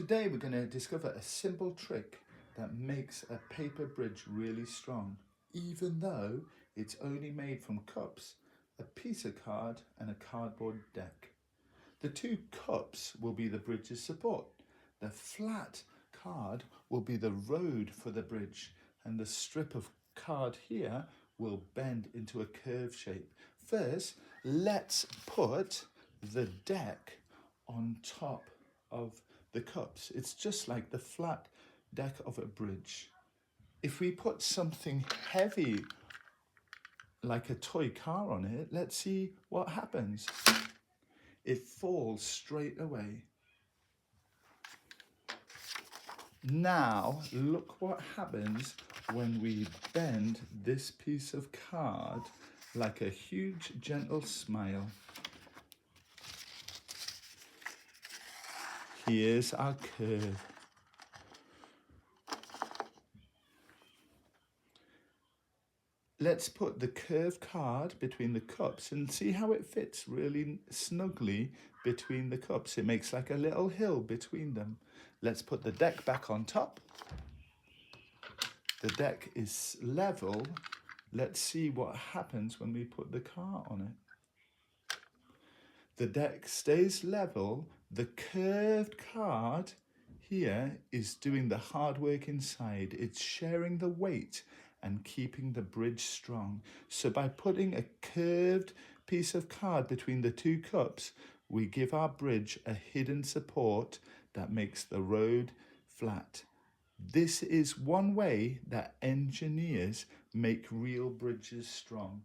Today we're going to discover a simple trick that makes a paper bridge really strong, even though it's only made from cups, a piece of card and a cardboard deck. The two cups will be the bridge's support. The flat card will be the road for the bridge, and the strip of card here will bend into a curved shape. First, let's put the deck on top of the cups. It's just like the flat deck of a bridge. If we put something heavy like a toy car on it, let's see what happens. It falls straight away. Now look what happens when we bend this piece of card like a huge gentle smile. Here's our curve. Let's put the curved card between the cups and see how it fits really snugly between the cups. It makes like a little hill between them. Let's put the deck back on top. The deck is level. Let's see what happens when we put the car on it. The deck stays level. The curved card here is doing the hard work inside. It's sharing the weight and keeping the bridge strong. So by putting a curved piece of card between the two cups, we give our bridge a hidden support that makes the road flat. This is one way that engineers make real bridges strong.